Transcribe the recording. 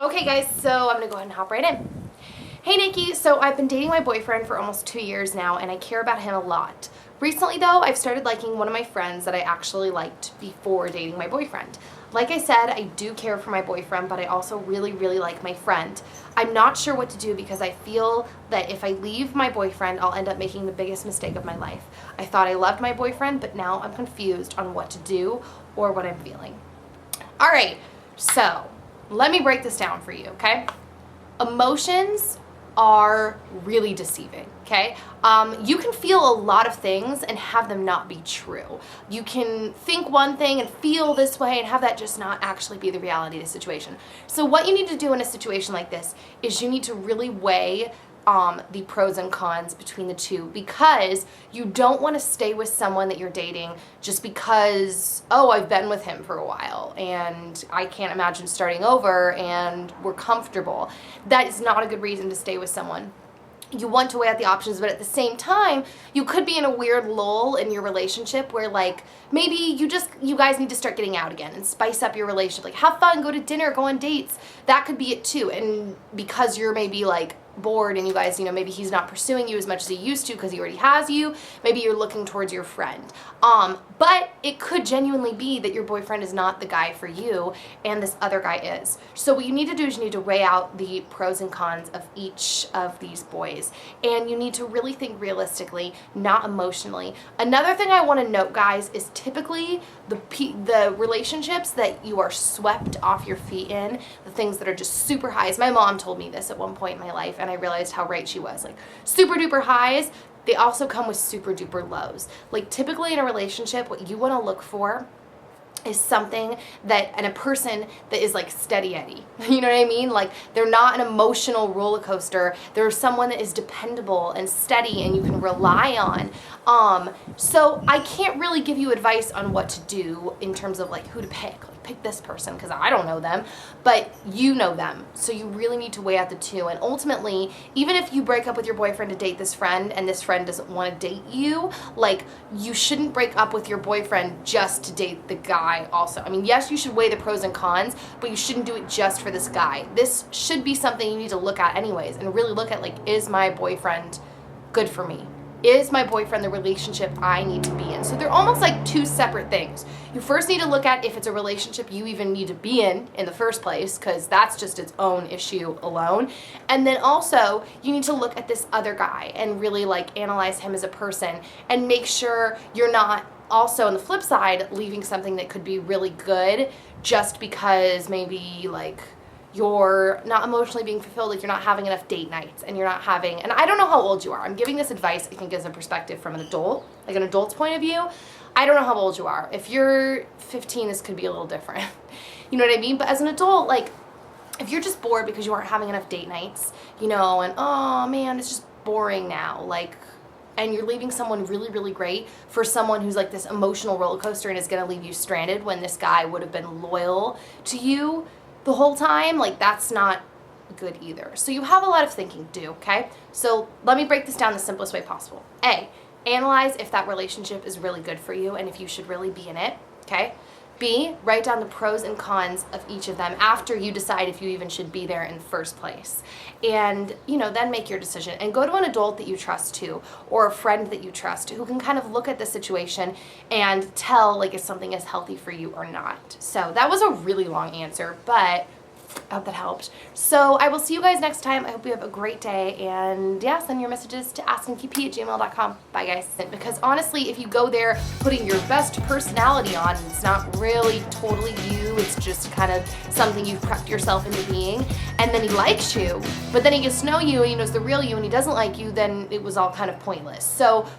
Okay guys, so I'm gonna go ahead and hop right in. Hey Nikki, so I've been dating my boyfriend for almost 2 years now and I care about him a lot. Recently though, I've started liking one of my friends that I actually liked before dating my boyfriend. Like I said, I do care for my boyfriend, but I also really like my friend. I'm not sure what to do because I feel that if I leave my boyfriend, I'll end up making the biggest mistake of my life. I thought I loved my boyfriend, but now I'm confused on what to do or what I'm feeling. All right, so let me break this down for you, okay? Emotions are really deceiving, okay? You can feel a lot of things and have them not be true. You can think one thing and feel this way and have that just not actually be the reality of the situation. So what you need to do in a situation like this is you need to really weigh the pros and cons between the two, because you don't want to stay with someone that you're dating just because, oh, I've been with him for a while and I can't imagine starting over and we're comfortable. That is not a good reason to stay with someone. You want to weigh out the options, but at the same time, you could be in a weird lull in your relationship where like maybe you guys need to start getting out again and spice up your relationship. Like have fun, go to dinner, go on dates. That could be it too. And because you're maybe like bored and you guys, maybe he's not pursuing you as much as he used to because he already has you, maybe you're looking towards your friend. But it could genuinely be that your boyfriend is not the guy for you and this other guy is. So what you need to do is you need to weigh out the pros and cons of each of these boys, and you need to really think realistically, not emotionally. Another thing I want to note, guys, is typically the relationships that you are swept off your feet in, the things that are just super highs. My mom told me this at one point in my life and I realized how right she was. Like super duper highs, they also come with super duper lows. Like typically in a relationship, what you want to look for is something that, and a person that is like steady Eddie. You know what I mean? Like they're not an emotional roller coaster. They're someone that is dependable and steady and you can rely on. So I can't really give you advice on what to do in terms of like who to pick. Like pick this person because I don't know them, but you know them. So you really need to weigh out the two. And ultimately, even if you break up with your boyfriend to date this friend and this friend doesn't want to date you, like you shouldn't break up with your boyfriend just to date the guy also. I mean, yes, you should weigh the pros and cons, but you shouldn't do it just for this guy. This should be something you need to look at anyways and really look at, like, is my boyfriend good for me? Is my boyfriend the relationship I need to be in? So they're almost like two separate things. You first need to look at if it's a relationship you even need to be in the first place, because that's just its own issue alone. And then also you need to look at this other guy and really like analyze him as a person and make sure you're not also on the flip side leaving something that could be really good just because maybe like you're not emotionally being fulfilled, like you're not having enough date nights and you're not having, and I don't know how old you are. I'm giving this advice, I think, as a perspective from an adult, like an adult's point of view. I don't know how old you are. If you're 15, this could be a little different. You know what I mean? But as an adult, like if you're just bored because you aren't having enough date nights, and oh man, it's just boring now, like, and you're leaving someone really great for someone who's like this emotional roller coaster and is gonna leave you stranded when this guy would have been loyal to you the whole time, like that's not good either. So you have a lot of thinking to do, okay? So let me break this down the simplest way possible. A, analyze if that relationship is really good for you and if you should really be in it, okay? B, write down the pros and cons of each of them after you decide if you even should be there in the first place. And, then make your decision. And go to an adult that you trust too, or a friend that you trust who can kind of look at the situation and tell like if something is healthy for you or not. So that was a really long answer, but I hope that helped. So I will see you guys next time. I hope you have a great day, and yeah, send your messages to asknikkip@gmail.com. Bye guys. Because honestly, if you go there putting your best personality on, it's not really totally you, it's just kind of something you've prepped yourself into being, and then he likes you, but then he gets to know you and he knows the real you and he doesn't like you, then it was all kind of pointless. So